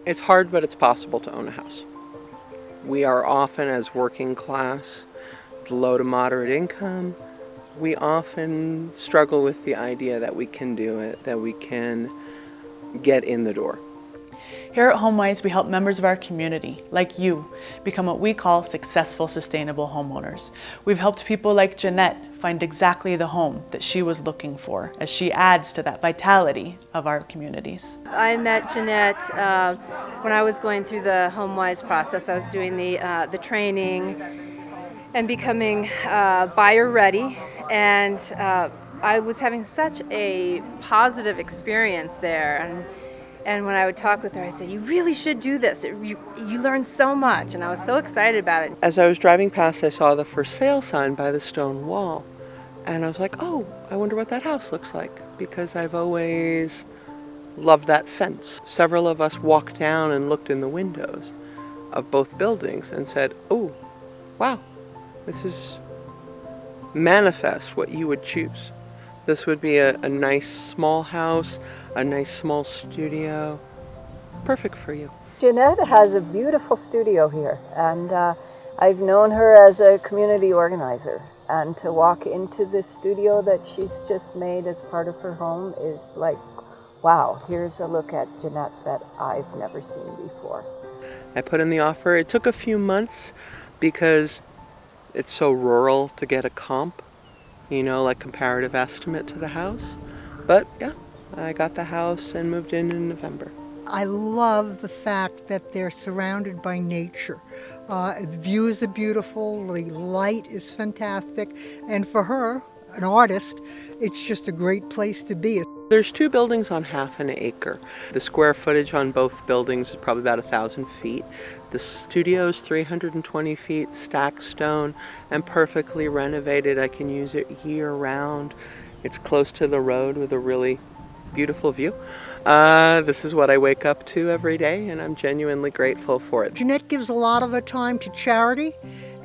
It's hard, but it's possible to own a house. We are often, as working class, low to moderate income, we often struggle with the idea that we can do it, that we can get in the door. Here at Homewise, we help members of our community, like you, become what we call successful, sustainable homeowners. We've helped people like Jeanette find exactly the home that she was looking for as she adds to that vitality of our communities. I met Jeanette when I was going through the Homewise process. I was doing the training and becoming buyer ready, and I was having such a positive experience there. And when I would talk with her, I said, "You really should do this. You learn so much," and I was so excited about it. As I was driving past, I saw the for sale sign by the stone wall, and I was like, oh, I wonder what that house looks like, because I've always loved that fence. Several of us walked down and looked in the windows of both buildings and said, oh, wow, this is manifest what you would choose. This would be a nice small house, a nice small studio, perfect for you. Jeanette has a beautiful studio here, and I've known her as a community organizer, and to walk into this studio that she's just made as part of her home is like, wow, here's a look at Jeanette that I've never seen before. I put in the offer. It took a few months because it's so rural to get a comp, like comparative estimate to the house. But yeah, I got the house and moved in November. I love the fact that they're surrounded by nature. The views are beautiful, the light is fantastic, and for her, an artist, it's just a great place to be. There's 2 buildings on half an acre. The square footage on both buildings is probably about 1,000 feet. The studio's 320 feet, stacked stone, and perfectly renovated. I can use it year-round. It's close to the road with a really beautiful view. This is what I wake up to every day, and I'm genuinely grateful for it. Jeanette gives a lot of her time to charity,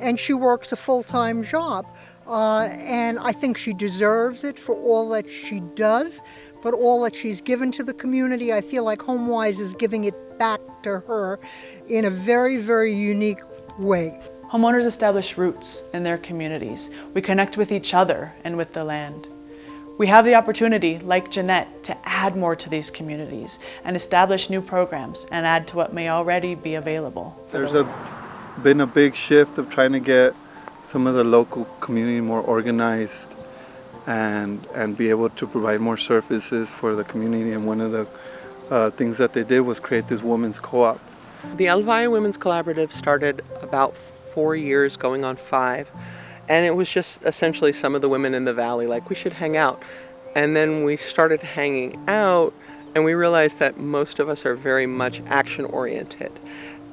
and she works a full-time job. And I think she deserves it for all that she does, but all that she's given to the community, I feel like Homewise is giving it back to her in a very, very unique way. Homeowners establish roots in their communities. We connect with each other and with the land. We have the opportunity, like Jeanette, to add more to these communities and establish new programs and add to what may already be available. There's been a big shift of trying to get some of the local community more organized and be able to provide more services for the community. And one of the things that they did was create this women's co-op. The Elvira Women's Collaborative started about 4 years, going on 5. And it was just essentially some of the women in the valley, like, we should hang out. And then we started hanging out, and we realized that most of us are very much action-oriented.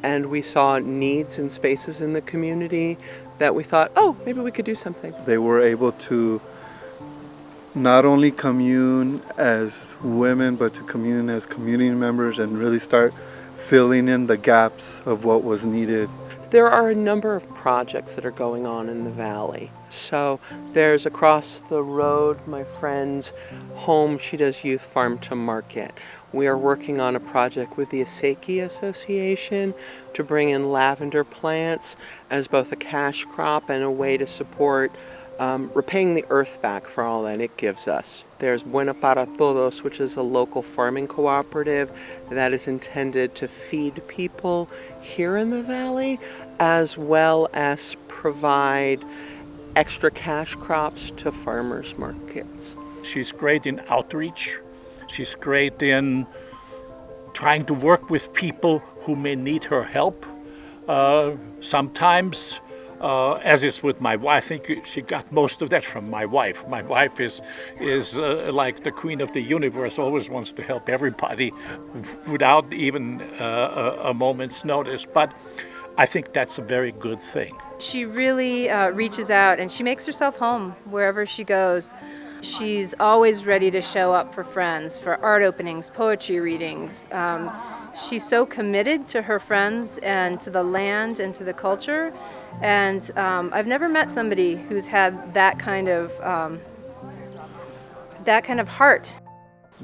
And we saw needs and spaces in the community that we thought, oh, maybe we could do something. They were able to not only commune as women, but to commune as community members and really start filling in the gaps of what was needed. There are a number of projects that are going on in the valley. So there's across the road, my friend's home, she does youth farm to market. We are working on a project with the Asaki Association to bring in lavender plants as both a cash crop and a way to support repaying the earth back for all that it gives us. There's Buena Para Todos, which is a local farming cooperative that is intended to feed people here in the valley, as well as provide extra cash crops to farmers markets. She's great in outreach. She's great in trying to work with people who may need her help. Sometimes, as is with my wife, I think she got most of that from my wife. My wife is like the queen of the universe, always wants to help everybody without even a moment's notice. But I think that's a very good thing. She really reaches out, and she makes herself home wherever she goes. She's always ready to show up for friends, for art openings, poetry readings. She's so committed to her friends and to the land and to the culture. And I've never met somebody who's had that kind of heart.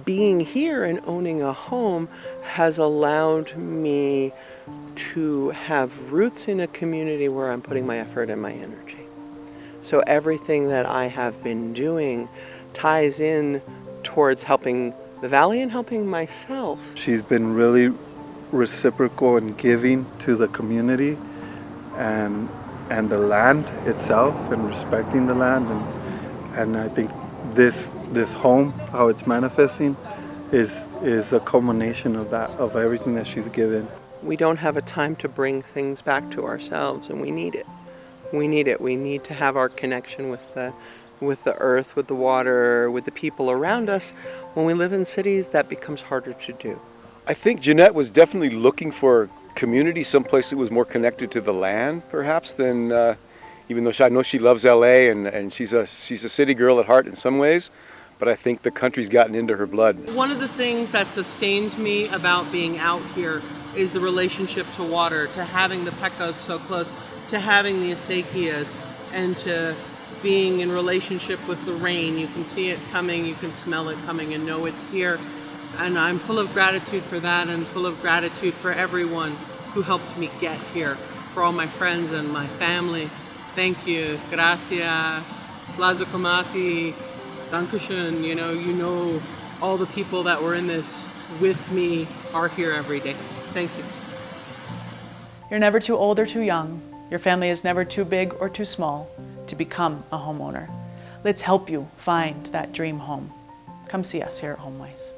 Being here and owning a home has allowed me to have roots in a community where I'm putting my effort and my energy. So everything that I have been doing ties in towards helping the valley and helping myself. She's been really reciprocal and giving to the community and the land itself, and respecting the land, and I think this home, how it's manifesting, is a culmination of that, of everything that she's given. We don't have a time to bring things back to ourselves, and we need it. We need it. We need to have our connection with the earth, with the water, with the people around us. When we live in cities, that becomes harder to do. I think Jeanette was definitely looking for community, someplace that was more connected to the land, perhaps, than even though I know she loves LA and she's a city girl at heart in some ways, but I think the country's gotten into her blood. One of the things that sustains me about being out here is the relationship to water, to having the pecos so close, to having the acequias, and to being in relationship with the rain. You can see it coming, you can smell it coming, and know it's here. And I'm full of gratitude for that, and full of gratitude for everyone who helped me get here, for all my friends and my family. Thank you. Gracias. Plaza Komati. Dankeschön. You know, all the people that were in this with me are here every day. Thank you. You're never too old or too young. Your family is never too big or too small to become a homeowner. Let's help you find that dream home. Come see us here at Homewise.